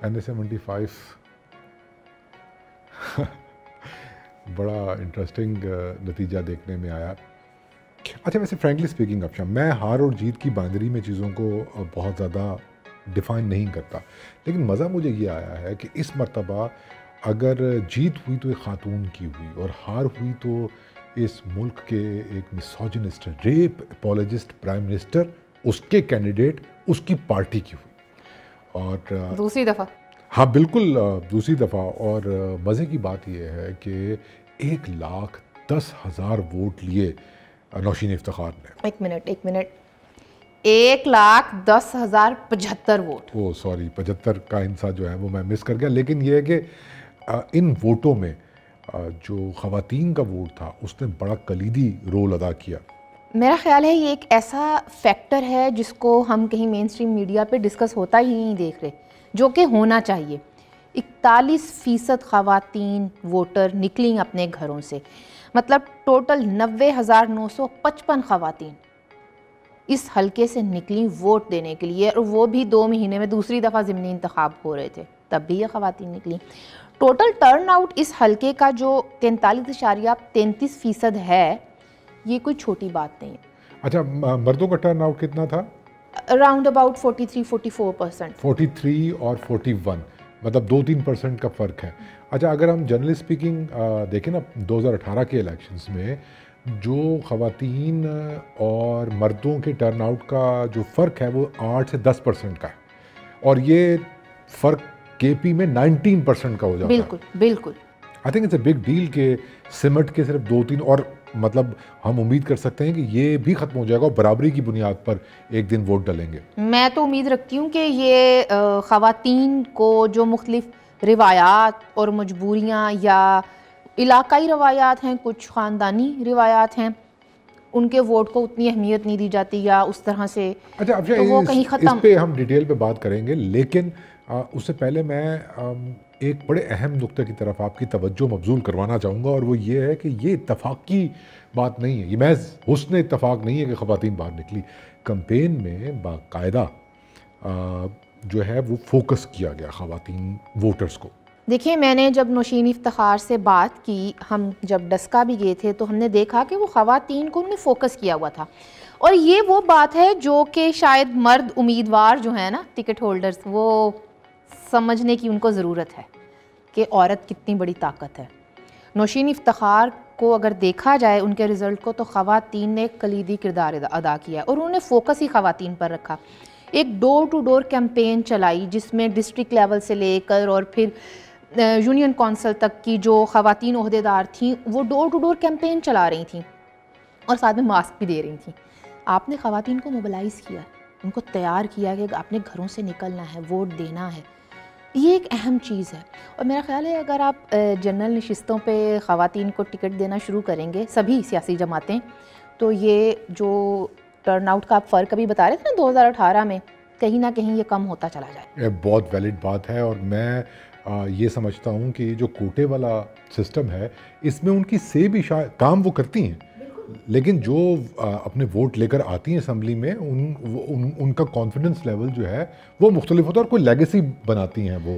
NA-75 بڑا interesting نتیجہ دیکھنے میں آیا. اچھا ویسے فرینکلی اسپیکنگ افشاں، میں ہار اور جیت کی بائنری میں چیزوں کو بہت زیادہ ڈیفائن نہیں کرتا، لیکن مزہ مجھے یہ آیا ہے کہ اس مرتبہ اگر جیت ہوئی تو ایک خاتون کی ہوئی، اور ہار ہوئی تو اس ملک کے ایک مسوجنسٹ ریپ اپولوجسٹ پرائم منسٹر، اس کے کینڈیڈیٹ، اس کی پارٹی کی ہوئی. اور دوسری دفعہ، ہاں بالکل دوسری دفعہ. اور مزے کی بات یہ ہے کہ 1,10,000 ووٹ لیے نوشین افتخار نے. ایک منٹ 1,10,075 ووٹ. او سوری 75 کا انسا جو ہے وہ میں مس کر گیا. لیکن یہ ہے کہ ان ووٹوں میں جو خواتین کا ووٹ تھا اس نے بڑا کلیدی رول ادا کیا. میرا خیال ہے یہ ایک ایسا فیکٹر ہے جس کو ہم کہیں مین اسٹریم میڈیا پہ ڈسکس ہوتا ہی نہیں دیکھ رہے، جو کہ ہونا چاہیے. 41% خواتین ووٹر نکلیں اپنے گھروں سے، مطلب ٹوٹل 90,955 خواتین اس حلقے سے نکلیں ووٹ دینے کے لیے، اور وہ بھی 2 مہینے میں دوسری دفعہ ضمنی انتخاب ہو رہے تھے تب بھی یہ خواتین نکلیں. ٹوٹل ٹرن آؤٹ اس حلقے کا جو 43.33% ہے، یہ کوئی چھوٹی بات نہیں ہے. اچھا مردوں کا ٹرن آؤٹ کتنا تھا؟ Around about 43-44%. 43 اور 41، مطلب 2-3% کا فرق ہے. اچھا اگر ہم جنرلی اسپیکنگ دیکھیں نا 2018 کے الیکشنز میں جو خواتین اور مردوں کے ٹرن آؤٹ کا جو فرق ہے وہ 8 سے 10% کا ہے، اور یہ فرق کے پی میں 19% کا ہو جاتا ہے. بالکل بالکل. I think it's a big deal کہ سمٹ کے صرف 2-3، اور مطلب ہم امید کر سکتے ہیں کہ یہ بھی ختم ہو جائے گا اور برابری کی بنیاد پر ایک دن ووٹ ڈلیں گے. میں تو امید رکھتی ہوں کہ یہ خواتین کو جو مختلف روایات اور مجبوریاں یا علاقائی روایات ہیں، کچھ خاندانی روایات ہیں، ان کے ووٹ کو اتنی اہمیت نہیں دی جاتی یا اس طرح سے. اچھا تو وہ کہیں ختم. اس پہ ہم ڈیٹیل پہ بات کریں گے، لیکن اس سے پہلے میں ایک بڑے اہم نقطے کی طرف آپ کی توجہ مبذول کروانا چاہوں گا، اور وہ یہ ہے کہ یہ اتفاقی بات نہیں ہے، یہ محض حسن اتفاق نہیں ہے کہ خواتین باہر نکلی. کمپین میں باقاعدہ جو ہے وہ فوکس کیا گیا خواتین ووٹرز کو. دیکھیں میں نے جب نوشین افتخار سے بات کی، ہم جب ڈسکا بھی گئے تھے تو ہم نے دیکھا کہ وہ خواتین کو انہوں نے فوکس کیا ہوا تھا. اور یہ وہ بات ہے جو کہ شاید مرد امیدوار جو ہیں نا ٹکٹ ہولڈرز، وہ سمجھنے کی ان کو ضرورت ہے کہ عورت کتنی بڑی طاقت ہے. نوشین افتخار کو اگر دیکھا جائے ان کے رزلٹ کو، تو خواتین نے کلیدی کردار ادا کیا اور انہوں نے فوکس ہی خواتین پر رکھا. ایک ڈور ٹو ڈور کیمپین چلائی جس میں ڈسٹرکٹ لیول سے لے کر اور پھر یونین کونسل تک کی جو خواتین عہدیدار تھیں وہ ڈور ٹو ڈور کیمپین چلا رہی تھیں اور ساتھ میں ماسک بھی دے رہی تھیں. آپ نے خواتین کو موبلائز کیا، ان کو تیار کیا کہ اپنے گھروں سے نکلنا ہے، ووٹ دینا ہے. یہ ایک اہم چیز ہے. اور میرا خیال ہے اگر آپ جنرل نشستوں پہ خواتین کو ٹکٹ دینا شروع کریں گے، سبھی سیاسی جماعتیں، تو یہ جو ٹرن آؤٹ کا آپ فرق ابھی بتا رہے تھے نا 2018 میں، کہیں نہ کہیں یہ کم ہوتا چلا جائے. بہت ویلڈ بات ہے. اور میں یہ سمجھتا ہوں کہ جو کوٹے والا سسٹم ہے اس میں ان کی سے بھی شاید کام وہ کرتی ہیں، لیکن جو اپنے ووٹ لے کر آتی ہیں اسمبلی میں ان کا کانفیڈنس لیول جو ہے وہ مختلف ہوتا ہے اور کوئی لیگیسی بناتی ہیں وہ.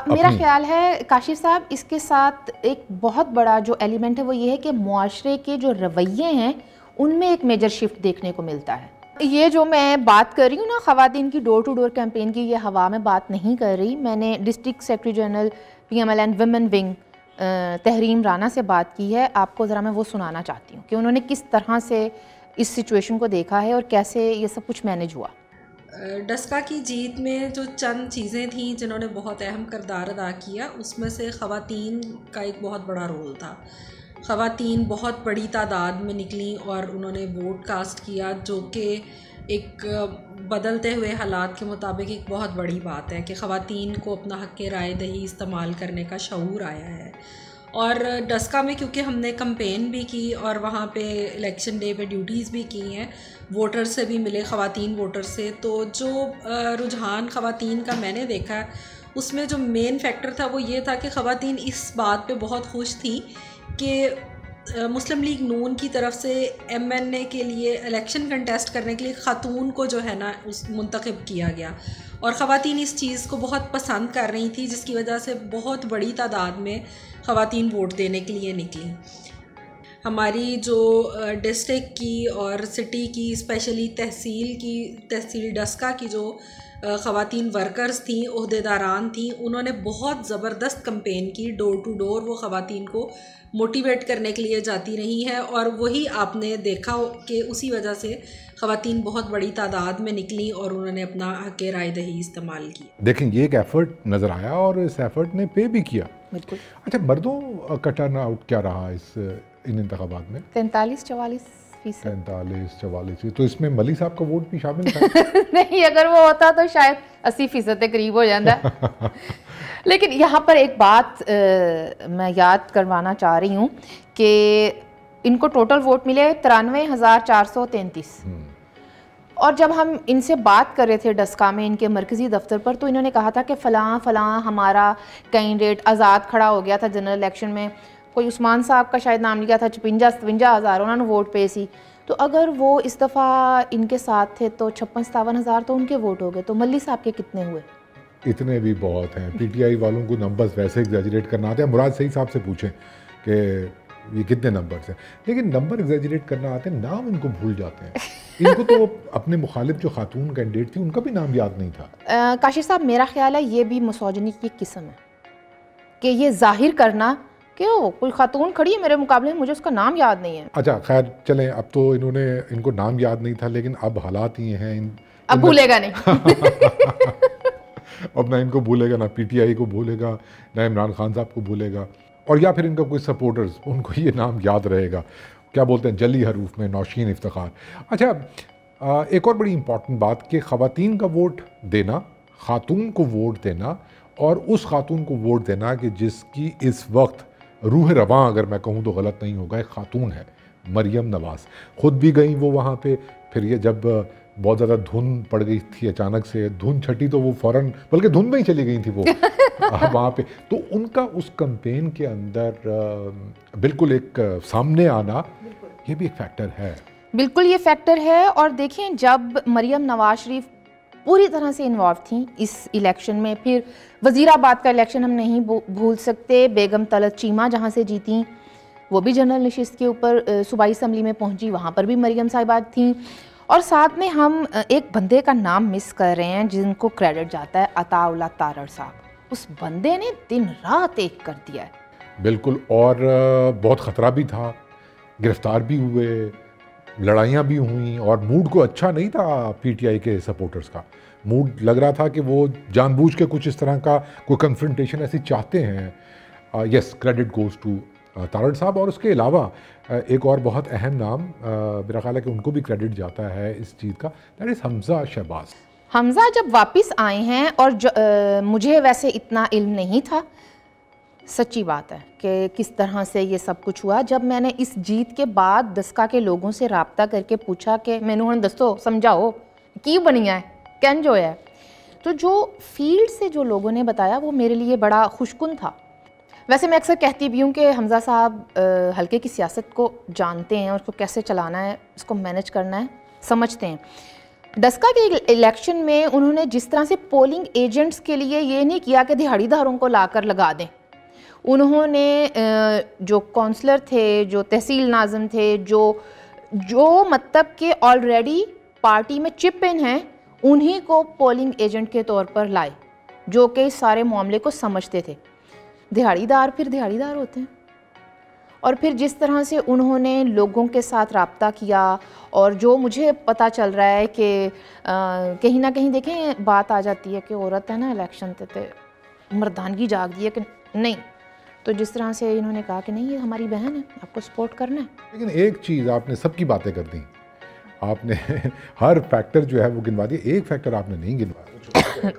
میرا خیال ہے کاشف صاحب اس کے ساتھ ایک بہت بڑا جو ایلیمنٹ ہے وہ یہ ہے کہ معاشرے کے جو رویے ہیں ان میں ایک میجر شفٹ دیکھنے کو ملتا ہے. یہ جو میں بات کر رہی ہوں نا خواتین کی ڈور ٹو ڈور کیمپین کی، یہ ہوا میں بات نہیں کر رہی. میں نے district secretary general PMLN women wing Tehreem Rana سے بات کی ہے. آپ کو ذرا میں وہ سنانا چاہتی ہوں کہ انہوں نے کس طرح سے اس سچویشن کو دیکھا ہے اور کیسے یہ سب کچھ مینیج ہوا. ڈسکا کی جیت میں جو چند چیزیں تھیں جنہوں نے بہت اہم کردار ادا کیا، اس میں سے خواتین کا ایک بہت بڑا رول تھا. خواتین بہت بڑی تعداد میں نکلیں اور انہوں نے ووٹ کاسٹ کیا، جو کہ ایک بدلتے ہوئے حالات کے مطابق ایک بہت بڑی بات ہے کہ خواتین کو اپنا حق رائے دہی استعمال کرنے کا شعور آیا ہے. اور ڈسکا میں کیونکہ ہم نے کمپین بھی کی اور وہاں پہ الیکشن ڈے پہ ڈیوٹیز بھی کی ہیں، ووٹر سے بھی ملے، خواتین ووٹر سے، تو جو رجحان خواتین کا میں نے دیکھا اس میں جو مین فیکٹر تھا وہ یہ تھا کہ خواتین اس بات پہ بہت خوش تھیں کہ مسلم لیگ نون کی طرف سے MNA کے لیے الیکشن کنٹیسٹ کرنے کے لیے خاتون کو جو ہے نا اس منتخب کیا گیا. اور خواتین اس چیز کو بہت پسند کر رہی تھیں، جس کی وجہ سے بہت بڑی تعداد میں خواتین ووٹ دینے کے لیے نکلیں۔ ہماری جو ڈسٹرکٹ کی اور سٹی کی اسپیشلی تحصیل ڈسکا کی جو خواتین ورکرز تھیں، عہدیداران تھیں، انہوں نے بہت زبردست کمپین کی، ڈور ٹو ڈور وہ خواتین کو موٹیویٹ کرنے کے لیے جاتی رہی ہیں، اور وہی آپ نے دیکھا کہ اسی وجہ سے خواتین بہت بڑی تعداد میں نکلیں اور انہوں نے اپنا حق رائے دہی استعمال کی۔ دیکھیں یہ ایک ایفرٹ نظر آیا اور اس ایفرٹ نے پے بھی کیا۔ بالکل۔ اچھا مردوں کا ٹرن آؤٹ کیا رہا ان انتخابات میں؟ 43-44%۔ تو اس میں ملی صاحب کا ووٹ بھی شامل تھا؟ نہیں، اگر وہ ہوتا تو شاید 80% کے قریب ہو جاتا۔ لیکن یہاں پر ایک بات میں یاد کروانا چاہ رہی ہوں کہ ان کو ٹوٹل ووٹ ملے 93,433، اور جب ہم ان سے بات کر رہے تھے ڈسکا میں ان کے مرکزی دفتر پر، تو انہوں نے کہا تھا کہ فلاں فلاں ہمارا کینڈیڈیٹ آزاد کھڑا ہو گیا تھا جنرل الیکشن میں، کوئی عثمان صاحب کا شاید نام لیا تھا، 56-57 ہزار انہوں نے ووٹ پے سی۔ تو اگر وہ اس دفعہ ان کے ساتھ تھے تو 56-57 ہزار تو ان کے ووٹ ہو گئے، تو ملی صاحب کے کتنے ہوئے؟ اتنے بھی بہت ہیں۔ پی ٹی آئی والوں کو نمبرز ویسے ایگزیجریٹ کرنا آتے ہیں، مراد صحیح صاحب سے پوچھیں کہ یہ کتنے نمبرز ہیں، لیکن نمبر ایگزیجریٹ کرنا آتے ہیں، نام ان کو بھول جاتے ہیں۔ ان کو تو اپنے مخالف جو خاتون کینڈیڈیٹ تھی ان کا بھی نام یاد نہیں تھا۔ کاشف صاحب میرا خیال ہے یہ بھی مسوجنی کی قسم ہے کہ یہ ظاہر کرنا کہ کوئی خاتون کھڑی ہے میرے مقابلے میں، مجھے اس کا نام یاد نہیں ہے۔ اچھا خیر چلیں، اب تو ان کو نام یاد نہیں تھا، لیکن اب حالات یہ ہیں اب بھولے گا نہیں۔ اب نہ ان کو بھولے گا، نہ پی ٹی آئی کو بھولے گا، نہ عمران خان صاحب کو بھولے گا، اور یا پھر ان کا کوئی سپورٹرز، ان کو یہ نام یاد رہے گا، کیا بولتے ہیں جلی حروف میں نوشین افتخار۔ اچھا ایک اور بڑی امپورٹنٹ بات کہ خواتین کا ووٹ دینا، خاتون کو ووٹ دینا، اور اس خاتون کو ووٹ دینا کہ جس کی اس وقت روح رواں، اگر میں کہوں تو غلط نہیں ہوگا، ایک خاتون ہے مریم نواز، خود بھی گئیں وہ وہاں پہ، پھر یہ جب بہت زیادہ دھند پڑ گئی تھی، اچانک سے دھند چھٹی تو وہ فوراً، بلکہ دھند میں ہی چلی گئی تھی وہ وہاں پہ، تو ان کا اس کمپین کے اندر بالکل ایک سامنے آنا، یہ بھی ایک فیکٹر ہے۔ بالکل یہ فیکٹر ہے، اور دیکھیں جب مریم نواز شریف پوری طرح سے انوالو تھیں اس الیکشن میں، پھر وزیر آباد کا الیکشن ہم نہیں بھول سکتے، بیگم طلعت چیمہ جہاں سے جیتیں، وہ بھی جنرل نشست کے اوپر صوبائی اسمبلی میں پہنچی، وہاں پر بھی مریم صاحبہ تھیں، اور ساتھ میں ہم ایک بندے کا نام مس کر رہے ہیں جن کو کریڈٹ جاتا ہے، عطا اللہ تارڑ صاحب۔ اس بندے نے دن رات ایک کر دیا ہے۔ بالکل، اور بہت خطرہ بھی تھا، گرفتار بھی ہوئے، لڑائیاں بھی ہوئیں، اور موڈ کو اچھا نہیں تھا پی ٹی آئی کے سپورٹرز کا، موڈ لگ رہا تھا کہ وہ جان بوجھ کے کچھ اس طرح کا کوئی کنفرنٹیشن ایسی چاہتے ہیں۔ یس، کریڈٹ گوز ٹو تارڑ صاحب، اور اس کے علاوہ ایک اور بہت اہم نام میرا خیال ہے کہ ان کو بھی کریڈٹ جاتا ہے اس چیز کا، دیٹ از حمزہ شہباز۔ حمزہ جب واپس آئے ہیں، اور مجھے ویسے اتنا علم نہیں تھا، سچی بات ہے کہ کس طرح سے یہ سب کچھ ہوا، جب میں نے اس جیت کے بعد دسکا کے لوگوں سے رابطہ کر کے پوچھا کہ میں نے دسو سمجھاؤ کی بنی ہے کین جو ہے، تو جو فیلڈ سے جو لوگوں نے بتایا وہ میرے لیے بڑا خوشکن تھا۔ ویسے میں اکثر کہتی بھی ہوں کہ حمزہ صاحب حلقے کی سیاست کو جانتے ہیں، اور اس کو کیسے چلانا ہے، اس کو مینج کرنا ہے، سمجھتے ہیں۔ ڈسکا کے الیکشن میں انہوں نے جس طرح سے پولنگ ایجنٹس کے لیے یہ نہیں کیا کہ دہاڑی داروں کو لا کر لگا دیں، انہوں نے جو کونسلر تھے، جو تحصیل ناظم تھے، جو مطلب کہ آلریڈی پارٹی میں چپ ان ہیں، انہی کو پولنگ ایجنٹ کے طور پر لائے، جو کہ اس سارے معاملے کو سمجھتے تھے۔ دہاڑی دار پھر دہاڑی دار ہوتے ہیں، اور پھر جس طرح سے انہوں نے لوگوں کے ساتھ رابطہ کیا، اور جو مجھے پتہ چل رہا ہے کہ کہیں نہ کہیں دیکھیں بات آ جاتی ہے کہ عورت ہے نا الیکشن تے مردانگی جاگ دی ہے کہ نہیں، تو جس طرح سے انہوں نے کہا کہ نہیں یہ ہماری بہن ہے، آپ کو سپورٹ کرنا ہے۔ لیکن ایک چیز آپ نے سب کی باتیں کر دیں، آپ نے ہر فیکٹر جو ہے وہ گنوا دیا، ایک فیکٹر آپ نے نہیں گنوایا۔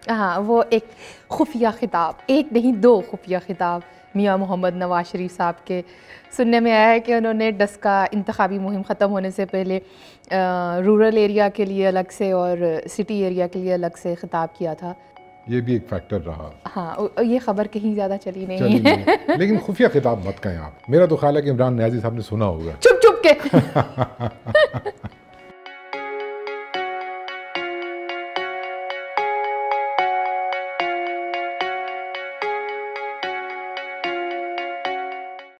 ہاں، وہ ایک خفیہ خطاب، ایک نہیں دو خفیہ خطاب میاں محمد نواز شریف صاحب کے سننے میں آیا ہے کہ انہوں نے ڈسکا انتخابی مہم ختم ہونے سے پہلے رورل ایریا کے لیے الگ سے اور سٹی ایریا کے لیے الگ سے خطاب کیا تھا۔ یہ بھی ایک فیکٹر رہا۔ ہاں، یہ خبر کہیں زیادہ چلی نہیں ہے، لیکن خفیہ خطاب مت کہیں آپ، میرا تو خیال ہے کہ عمران نیازی صاحب نے سنا ہوگا چھپ چھپ کے۔